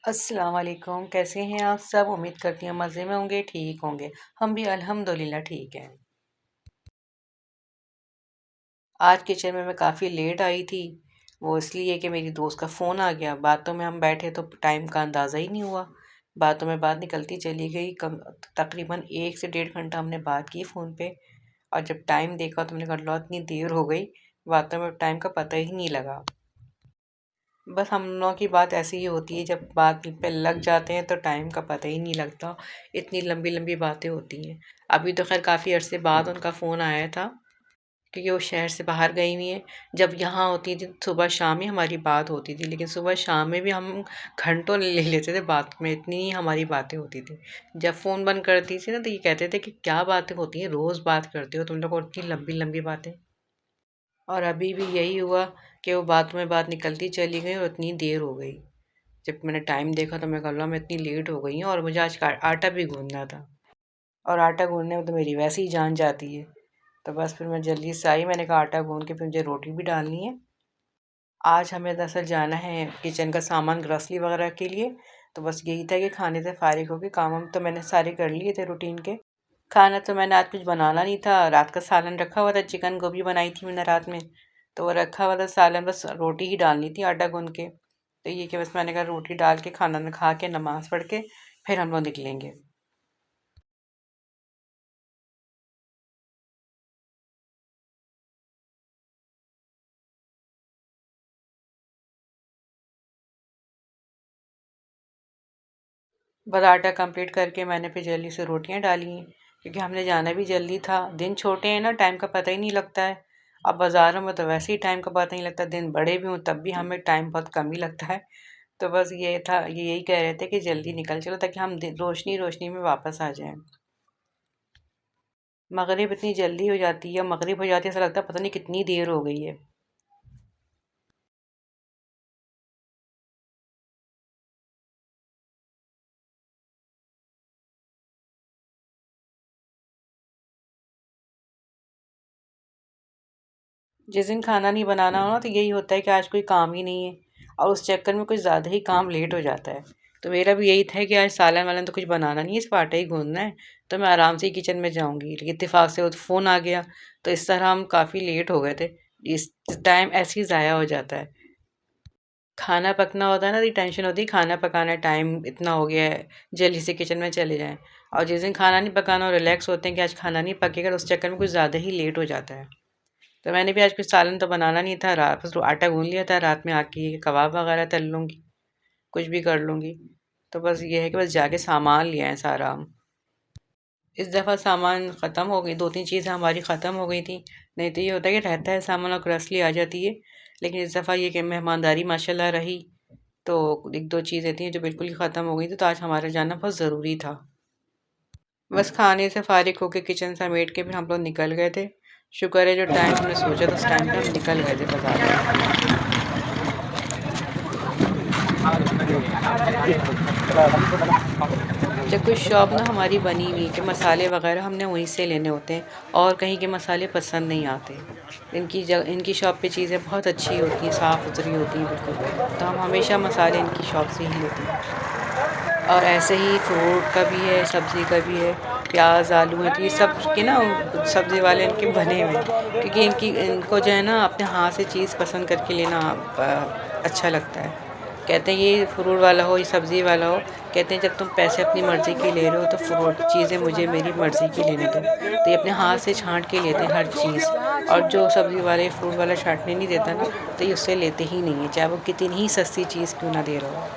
अस्सलाम वालेकुम, कैसे हैं आप सब? उम्मीद करती हूँ मज़े में होंगे, ठीक होंगे। हम भी अल्हम्दुलिल्लाह ठीक हैं। आज किचन में मैं काफ़ी लेट आई थी। वो इसलिए कि मेरी दोस्त का फ़ोन आ गया। बातों में हम बैठे तो टाइम का अंदाज़ा ही नहीं हुआ। बातों में बात निकलती चली गई। कम तकरीबन 1 से डेढ़ घंटा हमने बात की फ़ोन पे और जब टाइम देखा तो मैंने कहा लो इतनी देर हो गई। बातों में टाइम का पता ही नहीं लगा। बस हम लोगों की बात ऐसी ही होती है, जब बात पे लग जाते हैं तो टाइम का पता ही नहीं लगता। इतनी लंबी-लंबी बातें होती हैं। अभी तो ख़ैर काफ़ी अरसे बाद उनका फ़ोन आया था, क्योंकि वो शहर से बाहर गई हुई हैं। जब यहाँ होती थी सुबह शाम ही हमारी बात होती थी, लेकिन सुबह शाम में भी हम घंटों ले लेते थे बात में, इतनी ही हमारी बातें होती थी। जब फ़ोन बंद करती थी ना तो ये कहते थे कि क्या बातें होती हैं, रोज़ बात करते हो तुम लोग और इतनी लंबी-लंबी बातें। और अभी भी यही हुआ कि वो बात में बात निकलती चली गई और इतनी देर हो गई। जब मैंने टाइम देखा तो मैं कहा अल्लाह मैं इतनी लेट हो गई हूँ और मुझे आज आटा भी गूँदना था और आटा गूँदने में तो मेरी वैसे ही जान जाती है। तो बस फिर मैं जल्दी से आई, मैंने कहा आटा गूँद के फिर मुझे रोटी भी डालनी है। आज हमें दरअसल जाना है किचन का सामान ग्रॉसरी वगैरह के लिए। तो बस यही था कि खाने से फ़ारिग होके काम वाम तो मैंने सारे कर लिए थे रूटीन के। खाना तो मैंने आज कुछ बनाना नहीं था, रात का सालन रखा हुआ था, चिकन गोभी बनाई थी मैंने रात में। तो वो रखा हुआ था सालन, बस रोटी ही डालनी थी आटा गूँद के। तो ये कि बस मैंने कहा रोटी डाल के खाना ना खा के नमाज़ पढ़ के फिर हम लोग निकलेंगे। बस आटा कंप्लीट करके मैंने फिर जल्दी से रोटियां डाली हैं, क्योंकि हमने जाना भी जल्दी था। दिन छोटे हैं ना, टाइम का पता ही नहीं लगता है। अब बाज़ारों में तो वैसे ही टाइम का पता नहीं लगता, दिन बड़े भी हों तब भी हमें टाइम बहुत कम ही लगता है। तो बस ये था, ये यही कह रहे थे कि जल्दी निकल चलो ताकि हम रोशनी रोशनी में वापस आ जाएं। मगरिब इतनी जल्दी हो जाती है, मगरिब हो जाती है ऐसा लगता है पता नहीं कितनी देर हो गई है। जिस दिन खाना नहीं बनाना हो ना तो यही होता है कि आज कोई काम ही नहीं है और उस चक्कर में कुछ ज़्यादा ही काम लेट हो जाता है। तो मेरा भी यही था कि आज सालन वालन तो कुछ बनाना नहीं है, सिर्फ आटा ही गूँदना है। तो मैं आराम से ही किचन में जाऊँगी, लेकिन इत्तेफ़ाक से वो फ़ोन आ गया तो इस तरह हम काफ़ी लेट हो गए थे। इस टाइम ऐसे ही ज़ाया हो जाता है। खाना पकना होता है ना तो टेंशन होती है, खाना पकाना है, टाइम इतना हो गया है, जल्दी से किचन में चले जाएँ। और जिस दिन खाना नहीं पकाना और रिलैक्स होते हैं कि आज खाना नहीं पकेगा, तो उस चक्कर में कुछ ज़्यादा ही लेट हो जाता है। तो मैंने भी आज कुछ सालन तो बनाना नहीं था, रात बस आटा गूँध लिया था, रात में आके कबाब वगैरह तल लूँगी, कुछ भी कर लूँगी। तो बस ये है कि बस जाके सामान ले आएँ सारा हम। इस दफ़ा सामान ख़त्म हो गई, 2-3 चीज़ें हमारी ख़त्म हो गई थी। नहीं तो ये होता है कि रहता है सामान और ग्रोसरी आ जाती है। लेकिन इस दफ़ा ये कि मेहमानदारी माशाल्लाह रही, तो 1-2 चीज़ें थी जो बिल्कुल ही ख़त्म हो गई थी, तो आज हमारा जाना बहुत ज़रूरी था। बस खाने से फ़ारिग होके किचन समेट के फिर हम लोग निकल गए थे। शुक्र है जो टाइम हमने सोचा था उस टाइम पे हम निकल गए थे बाज़ार। जब कोई शॉप ना हमारी बनी हुई कि मसाले वगैरह हमने वहीं से लेने होते हैं और कहीं के मसाले पसंद नहीं आते। इनकी शॉप पे चीज़ें बहुत अच्छी होती हैं, साफ़ सुथरी होती हैं बिल्कुल। तो हम हमेशा मसाले इनकी शॉप से ही लेते हैं। और ऐसे ही फ्रूट का भी है, सब्ज़ी का भी है, प्याज आलू हैं, तो ये सब के ना सब्ज़ी वाले इनके बने हुए हैं, क्योंकि इनको जो है ना अपने हाथ से चीज़ पसंद करके लेना अच्छा लगता है। कहते हैं ये फ्रूट वाला हो, ये सब्ज़ी वाला हो, कहते हैं जब तुम पैसे अपनी मर्ज़ी की ले रहे हो तो फ्रूट चीज़ें मुझे मेरी मर्ज़ी की लेने दो। तो ये अपने हाथ से छाँट के लेते हैं हर चीज़, और जो सब्ज़ी वाले फ्रूट वाला छाँटने नहीं देता ना, तो ये उससे लेते ही नहीं हैं, चाहे वो कितनी ही सस्ती चीज़ क्यों ना दे रहा हो।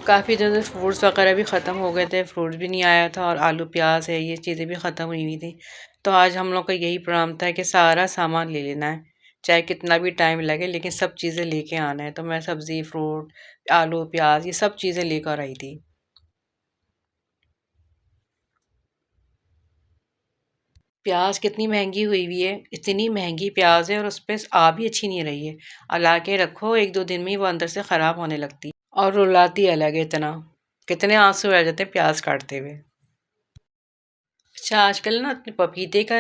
काफ़ी दिनों से फ्रूट्स वगैरह भी ख़त्म हो गए थे, फ्रूट्स भी नहीं आया था और आलू प्याज है ये चीज़ें भी ख़त्म हुई हुई थी। तो आज हम लोग का यही प्रोग्राम था कि सारा सामान ले लेना है, चाहे कितना भी टाइम लगे लेकिन सब चीज़ें लेके आना है। तो मैं सब्ज़ी, फ्रूट, आलू, प्याज ये सब चीज़ें लेकर आई थी। प्याज कितनी महंगी हुई हुई है, इतनी महंगी प्याज है और उस पे आ भी अच्छी नहीं रही है। ला के रखो 1-2 दिन में ही वो अंदर से ख़राब होने लगती है और रुलाती अलग है इतना। कितने आँसू आ जाते हैं प्याज काटते हुए। अच्छा आजकल ना पपीते का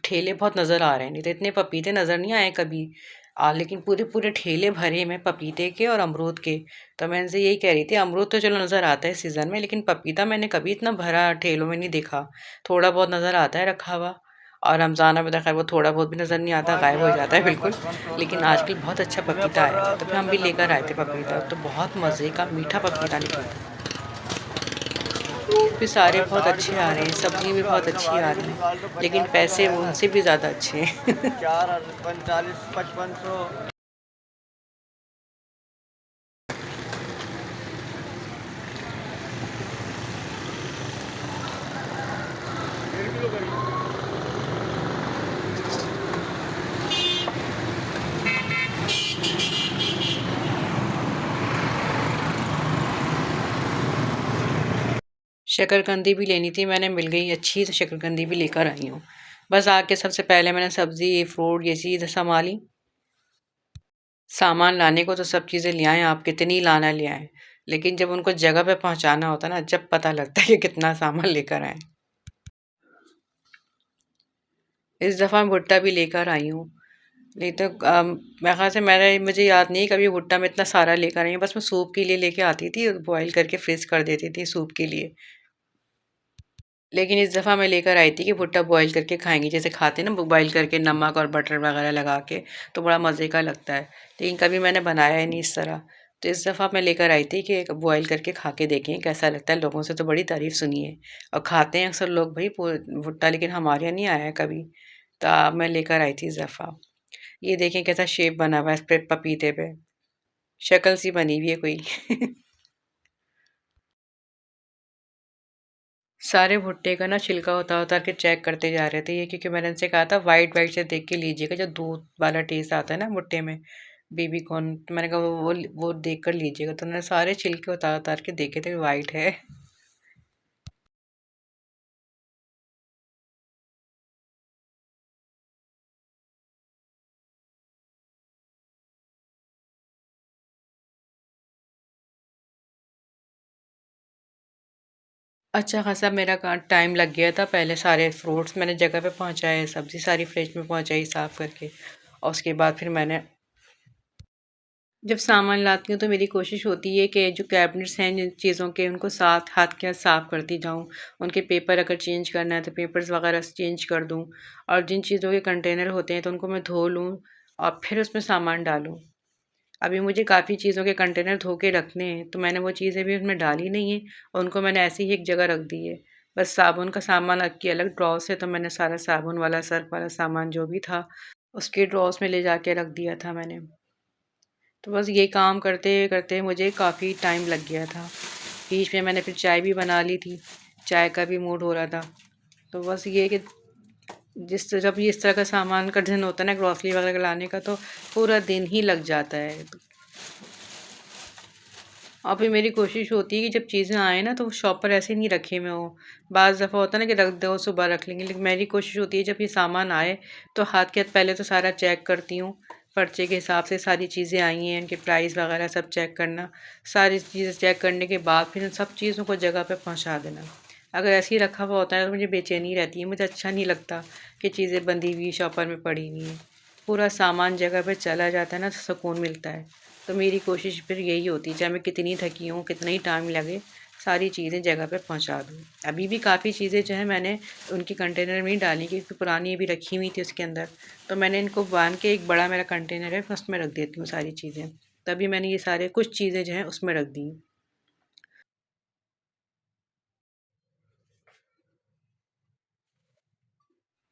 ठेले बहुत नज़र आ रहे हैं, नहीं तो इतने पपीते नज़र नहीं आए कभी। लेकिन पूरे पूरे ठेले भरे में पपीते के और अमरूद के। तो मैं इनसे यही कह रही थी, अमरूद तो चलो नज़र आता है सीज़न में, लेकिन पपीता मैंने कभी इतना भरा ठेलों में नहीं देखा। थोड़ा बहुत नज़र आता है रखा हुआ, और रमज़ाना में तो खैर वो थोड़ा बहुत भी नज़र नहीं आता, गायब हो जाता है बिल्कुल। लेकिन आजकल बहुत अच्छा पपीता आया है, तो फिर हम भी लेकर आए थे पपीता, तो बहुत मज़े का मीठा पपीता निकला था। भी सारे बहुत अच्छे आ रहे हैं, सब्ज़ी भी बहुत अच्छी आ रही है, लेकिन पैसे वो उनसे भी ज़्यादा अच्छे हैं। 4 45 5500। शकरकंदी भी लेनी थी, मैंने मिल गई अच्छी, तो शकरकंदी भी लेकर आई हूँ। बस आके सबसे पहले मैंने सब्ज़ी, फ्रूट ये चीज़ सँभाली। सामान लाने को तो सब चीज़ें ले आएँ आप, कितनी लाना ले आएँ, लेकिन जब उनको जगह पे पहुँचाना होता है ना, जब पता लगता है कि कितना सामान लेकर आए। इस दफ़ा मैं भुट्टा भी लेकर आई हूँ। नहीं तो मेरे ख़्याल से मुझे याद नहीं कभी भुट्टा मैं इतना सारा लेकर आई हूँ, बस मैं सूप के लिए लेके आती थी और बॉयल करके फ्रीज़ कर देती थी सूप के लिए। लेकिन इस दफ़ा मैं लेकर आई थी कि भुट्टा बॉयल करके खाएँगे, जैसे खाते हैं ना बॉयल करके नमक और बटर वगैरह लगा के, तो बड़ा मज़े का लगता है। लेकिन कभी मैंने बनाया ही नहीं इस तरह। तो इस दफ़ा मैं लेकर आई थी कि एक बॉयल करके खा के देखें कैसा लगता है, लोगों से तो बड़ी तारीफ़ सुनी है और खाते हैं अक्सर लोग भई भुट्टा, लेकिन हमारे यहाँ नहीं आया है कभी। तो मैं लेकर आई थी इस दफ़ा। ये देखें कैसा शेप बना हुआ है इस पे पपीते पे, शक्ल सी बनी हुई है कोई। सारे भुट्टे का ना छिलका उतार-उतार के चेक करते जा रहे थे ये, क्योंकि मैंने उनसे कहा था व्हाइट व्हाइट से देख के लीजिएगा, जो दूध वाला टेस्ट आता है ना भुट्टे में, बेबी कॉर्न, तो मैंने कहा वो देख कर लीजिएगा, तो उन्होंने सारे छिलके उतार-उतार के देखे थे व्हाइट है। अच्छा खासा मेरा का टाइम लग गया था, पहले सारे फ्रूट्स मैंने जगह पे पहुँचाए, सब्ज़ी सारी फ्रिज में पहुँचाई साफ़ करके, और उसके बाद फिर मैंने जब सामान लाती हूँ तो मेरी कोशिश होती है कि जो कैबिनेट्स हैं जिन चीज़ों के, उनको साथ हाथ के साथ साफ़ करती जाऊँ। उनके पेपर अगर चेंज करना है तो पेपर्स वगैरह चेंज कर दूँ, और जिन चीज़ों के कंटेनर होते हैं तो उनको मैं धो लूँ और फिर उसमें सामान डालूँ। अभी मुझे काफ़ी चीज़ों के कंटेनर धो के रखने हैं, तो मैंने वो चीज़ें भी उसमें डाली नहीं है और उनको मैंने ऐसे ही एक जगह रख दी है। बस साबुन का सामान की अलग ड्रॉज़ है, तो मैंने सारा साबुन वाला, सर्फ़ वाला सामान जो भी था उसके ड्रॉज़ में ले जाके रख दिया था मैंने। तो बस ये काम करते-करते मुझे काफ़ी टाइम लग गया था। बीच में मैंने फिर चाय भी बना ली थी, चाय का भी मूड हो रहा था। तो बस ये कि जब ये इस तरह का सामान का दिन होता है ना ग्रॉसरी वगैरह लाने का, तो पूरा दिन ही लग जाता है। और फिर मेरी कोशिश होती है कि जब चीज़ें आएँ ना तो वो शॉप पर ऐसे नहीं रखे हुए हों। बाज़ दफ़ा होता है ना कि रख दो सुबह रख लेंगे, लेकिन मेरी कोशिश होती है जब ये सामान आए तो हाथ के हाथ पहले तो सारा चेक करती हूँ। पर्चे के हिसाब से सारी चीज़ें आई हैं, इनके प्राइस वग़ैरह सब चेक करना। सारी चीज़ें चेक करने के बाद फिर इन सब चीज़ों को जगह पे पहुँचा देना। अगर ऐसे ही रखा हुआ होता है तो मुझे बेचैनी रहती है, मुझे अच्छा नहीं लगता कि चीज़ें बंधी हुई शॉपर में पड़ी हुई हैं। पूरा सामान जगह पे चला जाता है ना तो सुकून मिलता है। तो मेरी कोशिश फिर यही होती है, चाहे मैं कितनी थकी हूँ, कितना ही टाइम लगे, सारी चीज़ें जगह पे पहुँचा दूँ। अभी भी काफ़ी चीज़ें जो हैं मैंने उनके कंटेनर में ही डाली, क्योंकि पुरानी अभी रखी हुई थी उसके अंदर। तो मैंने इनको बाँध के, एक बड़ा मेरा कंटेनर है, मैं उसमें रख देती हूँ सारी चीज़ें। तभी मैंने ये सारे कुछ चीज़ें जो हैं उसमें रख दी।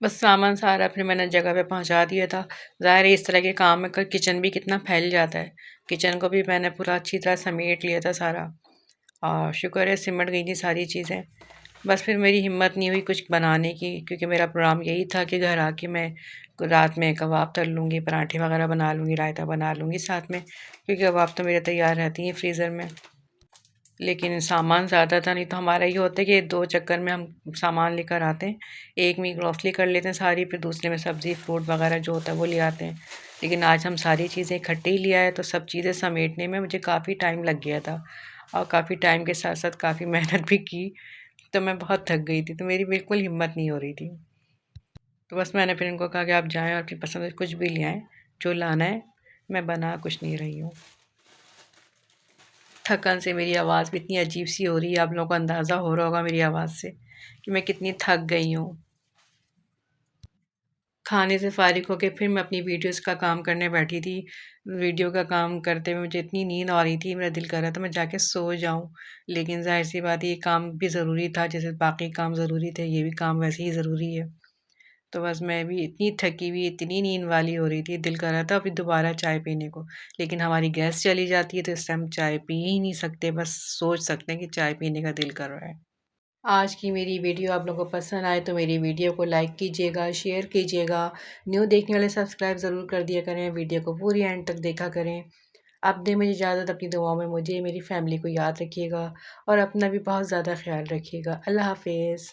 बस सामान सारा फिर मैंने जगह पे पहुँचा दिया था। ज़ाहिर है इस तरह के काम में क किचन भी कितना फैल जाता है। किचन को भी मैंने पूरा अच्छी तरह समेट लिया था सारा। और शुक्र है सिमट गई थी सारी चीज़ें। बस फिर मेरी हिम्मत नहीं हुई कुछ बनाने की, क्योंकि मेरा प्रोग्राम यही था कि घर आके मैं रात में कबाब तल लूँगी, पराठे वगैरह बना लूँगी, रायता बना लूँगी साथ में, क्योंकि कबाब तो मेरे तैयार रहती हैं फ्रीज़र में। लेकिन सामान ज़्यादा था, नहीं तो हमारा ये होता है कि 2 चक्कर में हम सामान लेकर आते हैं। एक में ग्रॉसरी कर लेते हैं सारी, फिर दूसरे में सब्ज़ी, फ्रूट वगैरह जो होता है वो ले आते हैं। लेकिन आज हम सारी चीज़ें इकट्ठे ही ले आए, तो सब चीज़ें समेटने में मुझे काफ़ी टाइम लग गया था और काफ़ी टाइम के साथ-साथ काफ़ी मेहनत भी की, तो मैं बहुत थक गई थी, तो मेरी बिल्कुल हिम्मत नहीं हो रही थी। तो बस मैंने फिर इनको कहा कि आप जाएँ और अपनी पसंद से कुछ भी ले आएँ, जो लाना है, मैं बना कुछ नहीं रही हूँ। थकन से मेरी आवाज़ भी इतनी अजीब-सी हो रही है, आप लोगों को अंदाज़ा हो रहा होगा मेरी आवाज़ से कि मैं कितनी थक गई हूँ। खाने से फ़ारिग होके फिर मैं अपनी वीडियोज़ का काम करने बैठी थी। वीडियो का काम करते हुए मुझे इतनी नींद आ रही थी, मेरा दिल कर रहा था मैं जाके सो जाऊँ। लेकिन ज़ाहिर-सी बात है ये काम भी ज़रूरी था, जैसे बाकी काम ज़रूरी थे, ये भी काम वैसे ही ज़रूरी है। तो बस मैं भी इतनी थकी हुई, इतनी नींद वाली हो रही थी, दिल कर रहा था अभी दोबारा चाय पीने को। लेकिन हमारी गैस चली जाती है तो इस टाइम चाय पी ही नहीं सकते, बस सोच सकते हैं कि चाय पीने का दिल कर रहा है। आज की मेरी वीडियो आप लोगों को पसंद आए तो मेरी वीडियो को लाइक कीजिएगा, शेयर कीजिएगा। न्यू देखने वाले सब्सक्राइब ज़रूर कर दिया करें, वीडियो को पूरी एंड तक देखा करें। अब दें मुझे इजाज़त, अपनी दुआओं में मुझे, मेरी फैमिली को याद रखिएगा और अपना भी बहुत ज़्यादा ख़्याल रखिएगा। अल्लाह हाफ़िज़।